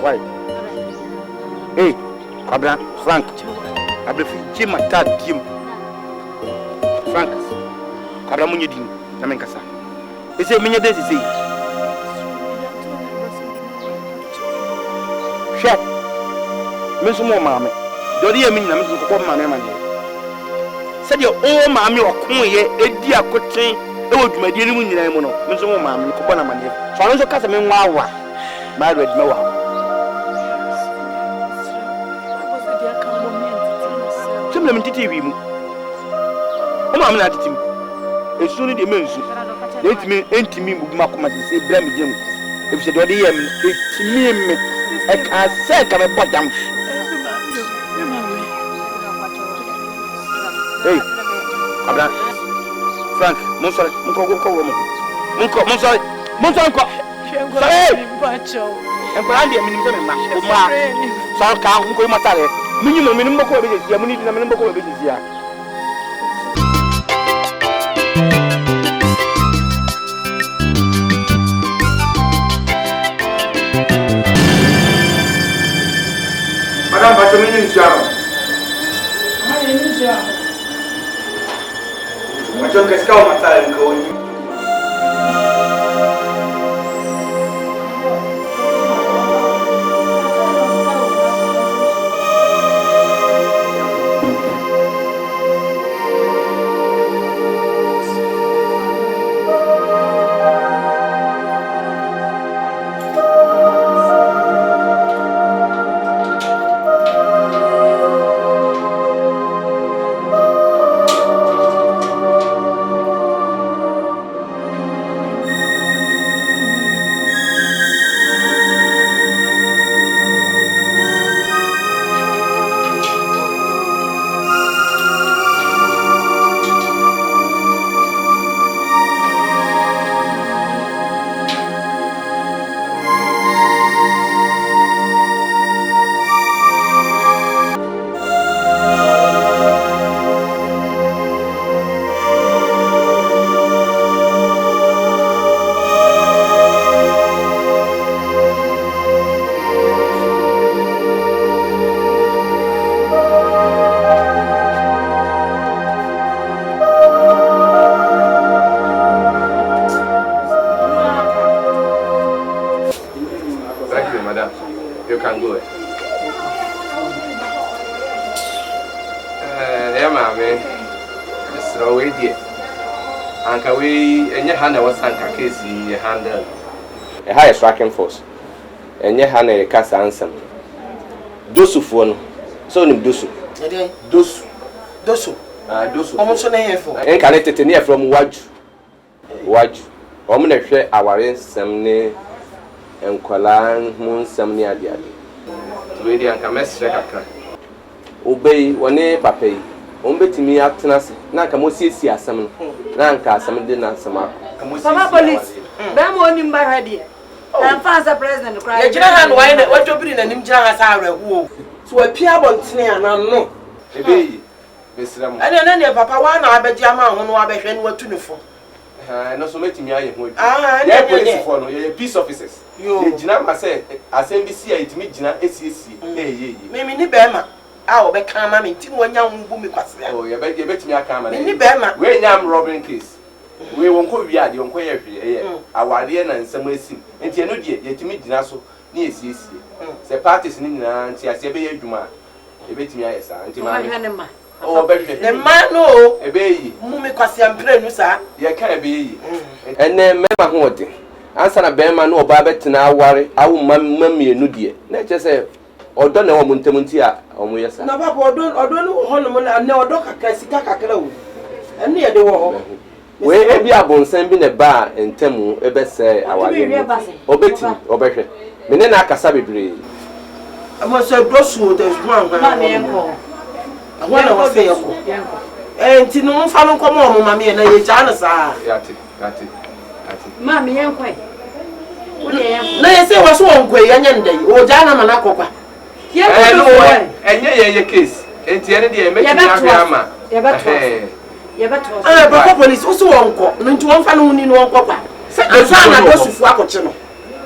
Why? Hey, Abraham, Frank. Abraham, Jim, my dad, Jim. Frank. Abraham, you didn't. Namenkasa. He said, many days, he said. Chef. Miss Mamma. Don't you mean I'm going to my name? Said your old mammy or Queen, a dear coaching. It would be dealing with the name of Miss Mamma, Copana Mania. So I also cast a man. Married Noah. Some of them did him. Oh, I'm not him. As soon as they mention, let me enter me with Macoma to say, blame him. If you do it's me. I can't say, I'm a bottom. Hey, Abra Frank, Monsoy, Monsoy. Sorry, and Brandy, I'm in my so can't go matter. Minimum of business, you need a minimum of business here. Madame, what's the meaning, Sharon? What's your cascal matter and going? Handle a higher striking force, and yet Hannah cast answer. Dosu phone, so in Dosu. Dosu, almost an air for. And connected near from Waju. Omina share AWARIE Samne and Qualan Moon Samnia the other. Lady and Cames Obey one a pape. Ombe to me after us, Nakamosi see a salmon, Nanka, some dinner, some police. Bam on him by idea. And father president cried. What you bring and him jar as so a piabon snare, and no. A baby, Miss Ram. And then Papa one, I bet Jama on Wabe what to know for. And also making me a peace officers. You, Jinama said, I send this year to meet Jina SCC. Maybe Nibema. I'll become mammy, one young woman. Oh, you bet me I come and Nibema. When I'm robbing case. We won't go via the Unquay, AWARIE and some way sing. And you know, yet to meet Dinaso near CC. The parties in Nancy, I say, Duma. A bit me, I say, Antima. Oh, the man, no, a baby, Mumicasian Prenusa, ye can't be. And then, Mamma Holding. Answer a bearman or Babette and AWARIE, I will mammy a new dear. Nature say, or don't know Montemuntia, or Moyasa. No, or don't know, and no dog, I can see Cacaclo. And near the wall. we e bia bonsan bi ne ba entemu e be say awale obetimi obehwe me ne na akasa bebre ama say brosu there's one ma me enko ahwana wa say enko enti no mfa no komo o ma me na ye cha na sa yati ma me enko na ye say waso onko ye nya ndai o ja na mana kokwa ye ko enye ye case enti ene de me timi ahwe ama ye beto bako police usu onko no nti won fa no ni no onko kwa asa na dosufu akoche no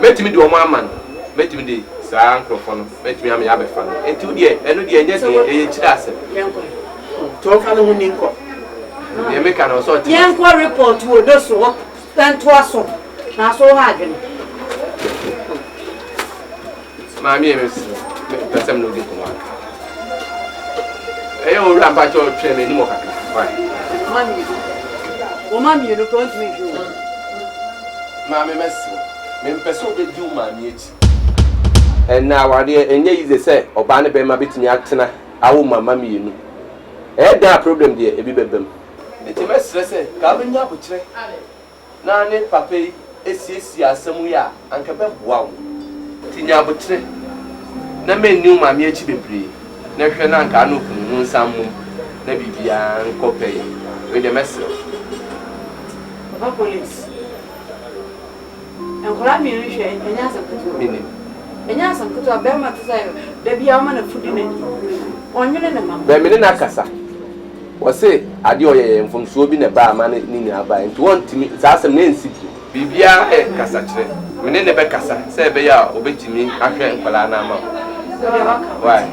metimi de o ma man metimi de sa ankrofo no metimi am ya be fa no enti wo de eno de enye de ye chira ase yenko to fa no ni nko ye make an so ti yenko report wo do so tanto aso na so ha adwene ma mi emes pesem no de ko ma o rampa cho treme ni mo kaka Mami, you don't want me to. Mammy, me person be do mammy it. And now, I dear, and ye say, or Barney Bema betting actina, I will my mammy, you know. That problem, dear, a bibem. It's a mess, say, Gavin Yabutre. Nane, Pape, SCS, somewhere, and Cabeb wow. Tinya Butre. No man knew my mere chibby. Never nan can open some maybe beyond copay with the message. Police. And Colamian and Yasan meaning. And Yasan could have been to say, there be a man of food in it. On your name, Bemina Cassa. Was say, Adio from Sobin a bar man in Nina and to want to meet Sassam Nancy. Bibia e Cassatre. Menene Becassa, say Bea, obey me, after and Palana. Why?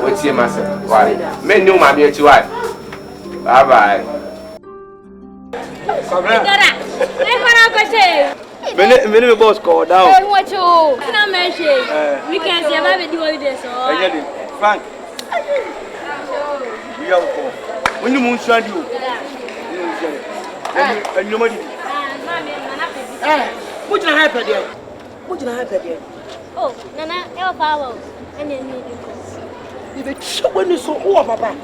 What's your master? Why? Men knew my dear TWI. Bye bye. Many boss called down. What you can mention? We can see about the holidays. Frank, we are when you moon shine you. And you money. What's gonna happen there? What's gonna happen there? Oh, Nana, your power. And then you be when you so papa.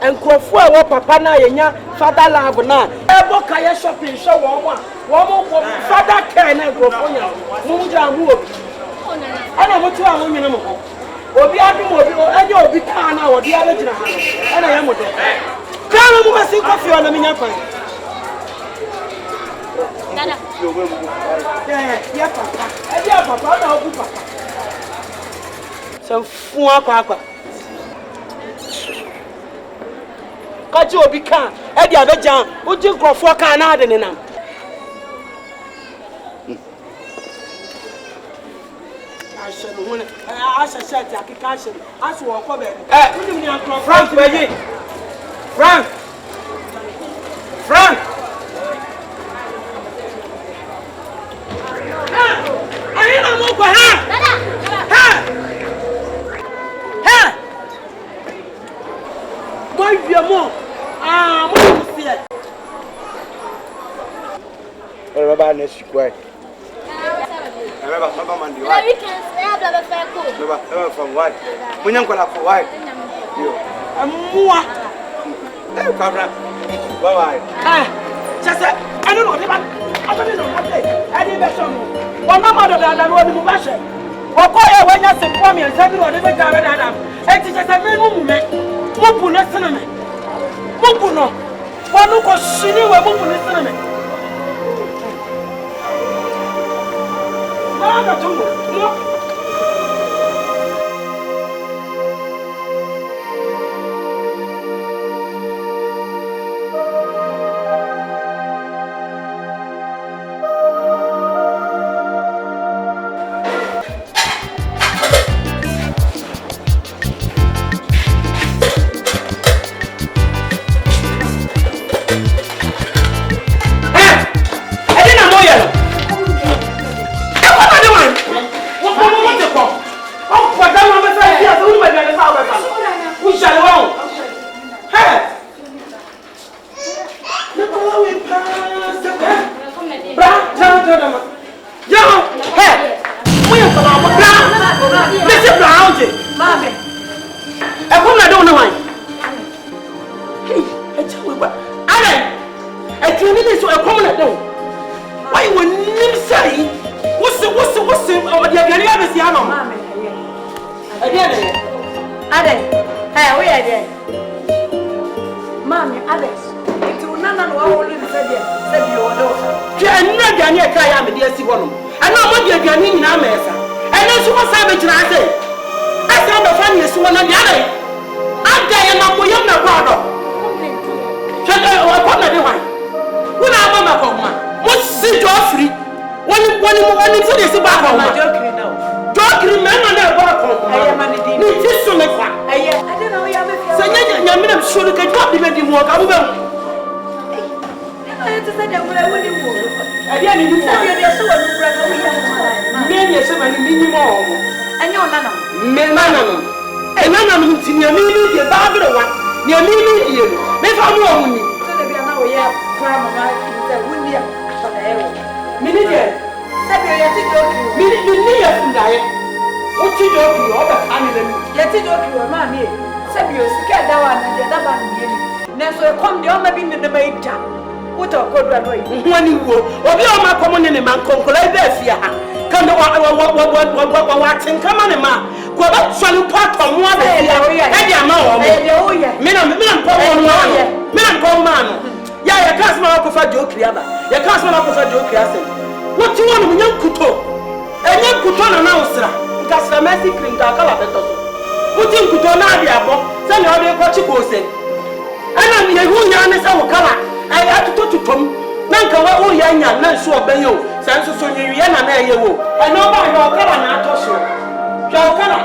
And Crawford, what papa na yenya father love na. Ebo kaya shopping show one father care na Crawford nya. Munja mu obi. Ana motu a wonye mo. Obi adum obi, enye obi ka na wo dia begina ha. Ana ye mo do. Kana mu masi coffee ona minya kwan. Dada. Yeah, papa. Edia papa na obu papa. So fun akwa. Kaji obi kan e dia bejan uji nkrofo kan na ade nenam ashenu hune ashashati akika ashenu asu wo ko be unim ni nkrofo Frank beji Frank ayina mo ko ha boy viamo mo see it. Well, Baba, next week. Baba, man, you are. We can say I have a fair cool. Baba, from what? When you call up for what? Moi. Hey, Cabra. Bye. Just I don't know. I don't know. I didn't bet on you. One mother that I want to bash it. Or call you when you say for me and say you are never going to have. And it's just a man who met. Mupu na siname. Mupu no. Wanu ko shini we mupu na siname. Na tumbo. No. say? What's the Mama, again? Ade, hey, we are there. Mama, Ade, it's none of our only said you know. Can you not get near Kaya, my dear Sibon? I know what you're getting in America. I know so much savage I say. I found the funniest one on the other. I'm there and I'm with your brother. Shut up, what I do. When I'm on my home, what's the Joffrey? When you say this about my joke, don't remember that about I am an idiot. It's so much fun. I don't know. So, I'm sure you can talk to me more. I had to say that I wouldn't move. I didn't even say you're so many so many minimum. And you're none of them. And none of them to near me, the Barbara one. Near me, if I'm wrong. So they are now here, Grandma, wouldn't you? Minute, minute, you need a diet. What you do, you over family. Yet you don't do a mammy. Sabio, get that one and the other one. Never come the other being in the major. What a good when you go, or be on my common in a man, conclave there. Come to watching, come on, a man. Go back, son, part of one. Yeah, can't smell of a joke. You can't smell of a joke. What you want, young Kuto? And young Kuton announcer. That's the messy cream that color better. Put in Kutonadia, send your other what you go say. And I'm the who yarn is our color. I had to talk to Tom. Nanka, what young and not sure by you. Sansu Sonian and you. I know by your color and I toss you. Your color.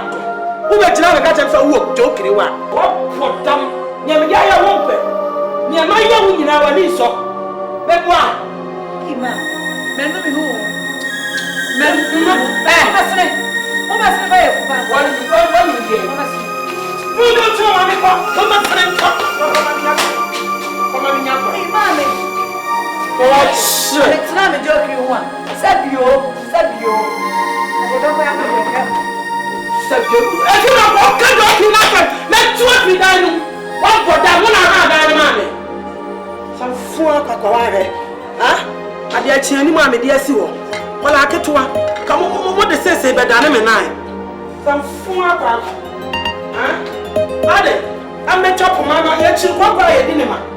Who will tell a cat for work, joking one? What for them? Yamaya won't pay. Near my young in our niece. But why? Men, who? Men, I dare change my dear Siwo. Well, I get to one. Come on, what the say better than me nine. Some fool, huh? Ade, I'm a chop of mamma, yet you walk by a dinner.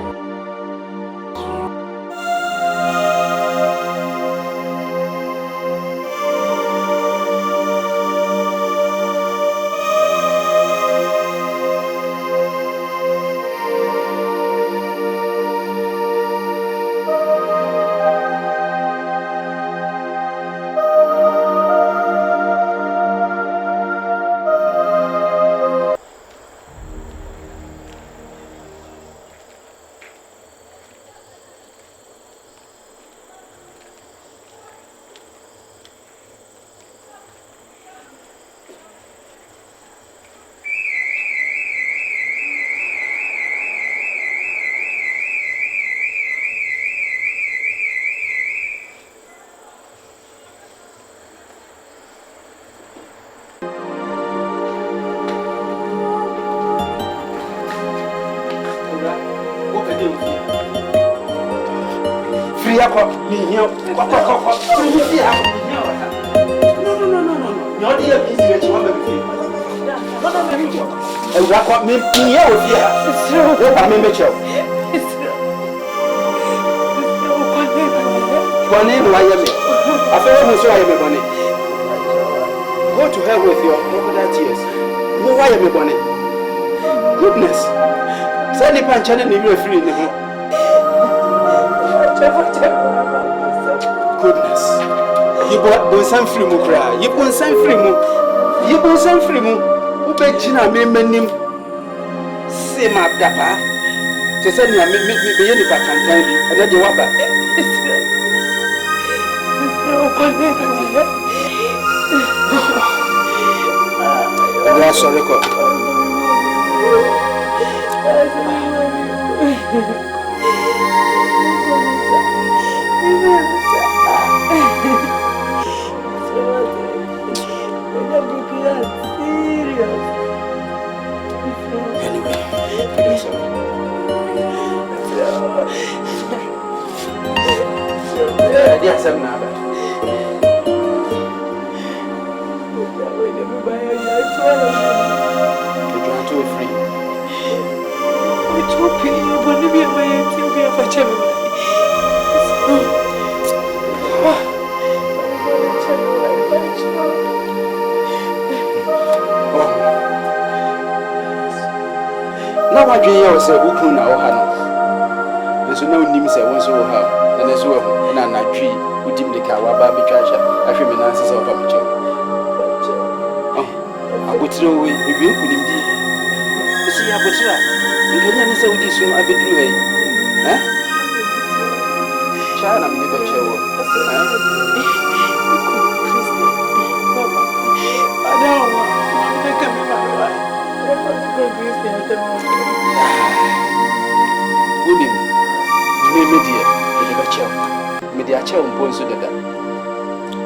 No. You're the easy that you want to be. And what me here with you? It's true. I mean, Mitchell. It's true. One name, I am. I feel so I am a bunny. Go to hell with your crocodile tears. No, why am I bunny? Goodness. Send the punch and you are free in the home. Goodness. You bought some free mu cry. You bought some free mu. You bought some free mu. Who bet Gina me menim? Say my dapper. To send you me any back and tell me. And then you walk back. We are sorry, Yes, I'm not. wa dwen ye wo se ukun na wo ha no nso na onim se wo so wo ha na so wo na na twi udim de ka wa ba betwa sha ahwe me na se wo pa me che abotire we ebi nkunim di isi abotire nganya ne se wudi so abedru he cha na me be che wo Unim, me media, me be chew. Media chew mpo so dada.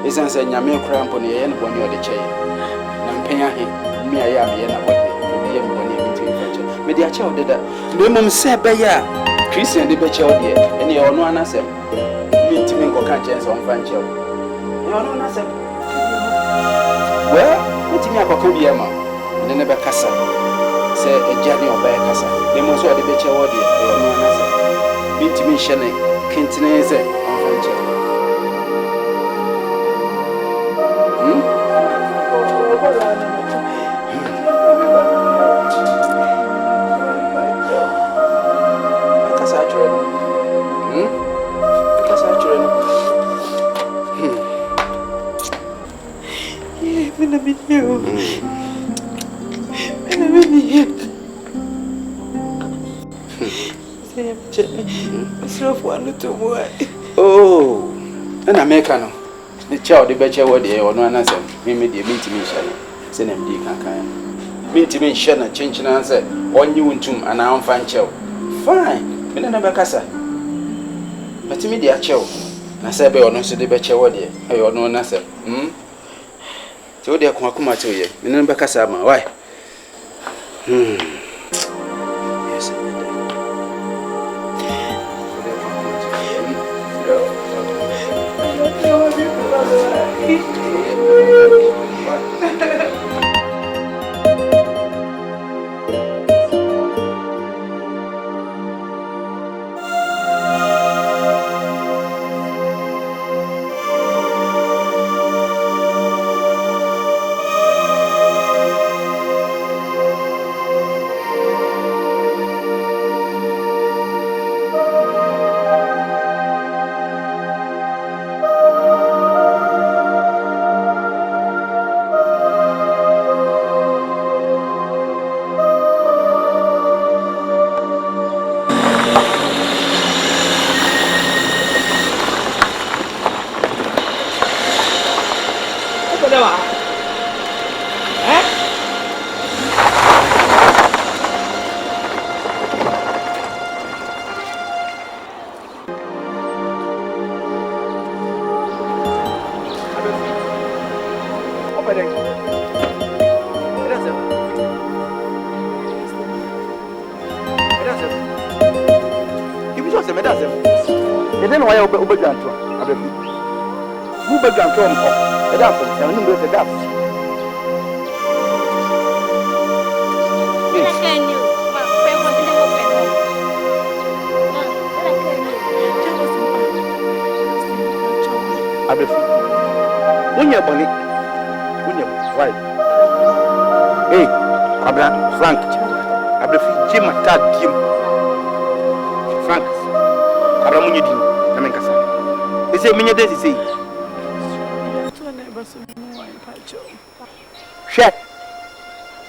Esan se nyame kra mpo ne ye ne boni o de cheye. Na mpenya he, mi aya me ye na boni, obi ye mboni mi tin fa che. Media chew dada. Me mum se be ya. Christian de be chew de, ene ye ono anasem. Mi ntimi nko ka che so mfa chew. Ye ono anasem. Well, ntimi akoko bi e ma. Ne be kasa. Se ejani oba e kasa. Ne mo so de be chew de, ye ono anasem. Bitimi shene kentine ze onfanche kasa achureno kasa achureno mina video oh, and America no. The child the better what they or no answer. Me the mintimation. Send them the cancan. Mintimation and change an answer. On you tomb and I am fine child. Fine. Me never casa. But me the child. I said, or no, so the better what they or no answer. So they are come to you. Me never casa. Why? Yes. Hey, Abra, Frank, Abra, Jim, attack Jim. Frank, Abra Munidin, Namencasa. Is it many days? Is it? Share.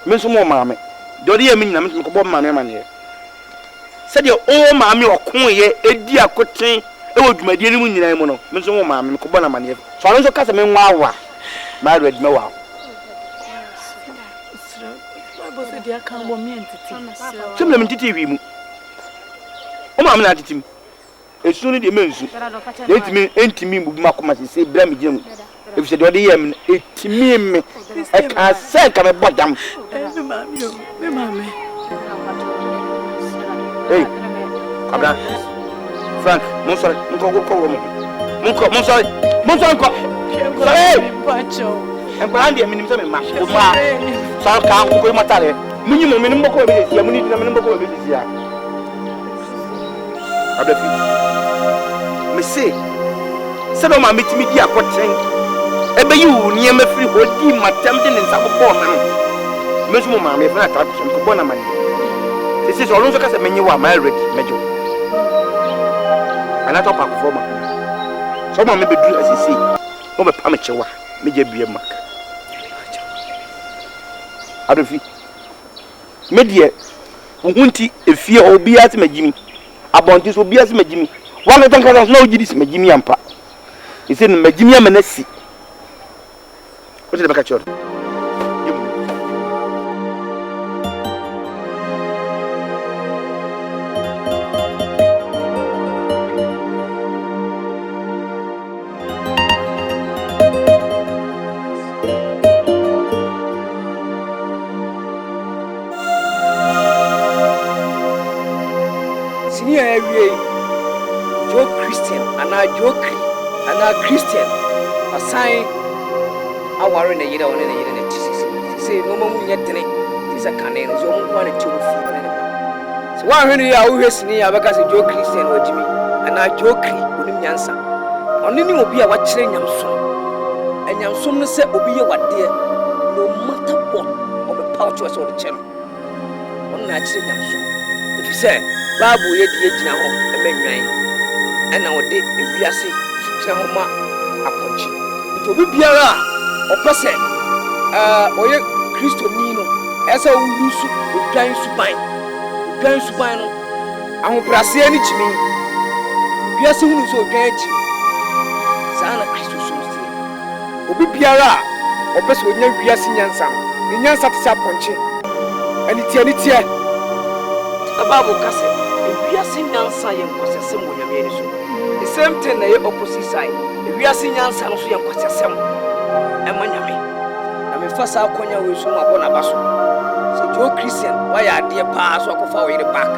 Miss Mo Mammy. Do you mean I'm going to my man here? Said your own mammy or coin ye, a dear cotton, old my dear woman, Miss Mo Mammy, Cobana man here. So I don't cast a man wow. Married no wow. Some TV. Oh, I'm not at him. As soon as the men let me enter me with Macoma say, Blammy Jim. If she do the M, it's me. I can't say, come about them. Hey, Abra, Frank, Monson, and Brandy, a minimum of my son can't go matare. Minimum of this, you need the minimum of this year. Abra, Missy, said on my meeting me, dear, what thing? Ebe you near me free what deem my tempting in some form. Miss Mamma, if I talk some Cobona money. This is all because I'm you are married, Major. And I talk about former. Someone may be doing as you see. No, but Pamachawa, Major be a mark. I don't feel media won't if fear will be as my Jimmy. About this will be as my Jimmy. One of them has no Jimmy, my Jimmy and Pa. It's in my Jimmy and Messi. What did I catch you? Joe Christian and I Joe and I Christian assign AWARIE na yira one na yira na tisisi say no mamu nyetene tisa kanen so mo kwa na tiwo fu na ne so wa hwenu ya wo hwesini ya baka say Joe Christian wajimi and I Joe onim nyansa oni ni obi a wa kire nyamsom no se obi ye wade no matter what obi pouch was on the channel on na kire nyamsom if say Bible ye die gina ho e benwan ena ode ewiase gina ho ma aponchi to bi biara opese oye Kristo ni no ese owusu odwan suban no ahobrase ani chimi wiase hunu so odwan achi sana Kristo so sie obi biara opese onya wiase nyansa no nyansa te aponchi ani tie Bible kase ewiase nyansa ye nkosesem wonyame ani so the same thing na ye opposite side ewiase nyansa no so ye nkosesem emanyame na me fasa akonya we so mabo na baso se Joe Christian why ade pa so akofa we the back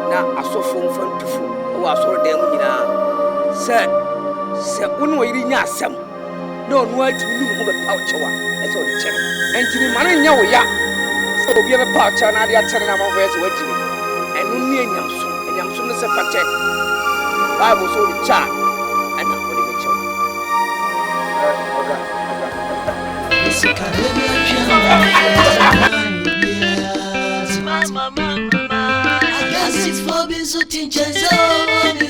na asofo mfantufu wo asoro dan mu nyina se unu we nya asem na onu atimi nu ho be pa ochewa ese o chere entini mane nya wo ya se obi be pa ochewa na ade achere na mavo ese wajimi enu ni enyamso no se pache Bible so the cha and na body be chew Mama, I guess it's for being so tinges on me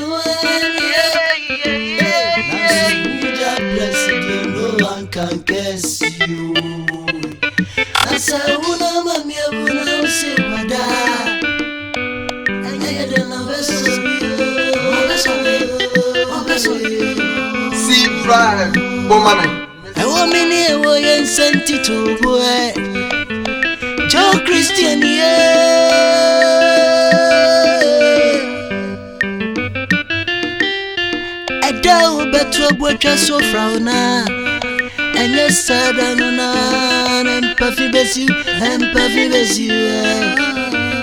no one can guess you. That's how mommy will say my dad. See, drive, woman. I want me near way and sent it to boy. Joe Christian, yeah. I doubt better what you're so frown. And yes, I don't know, and puffy bess you,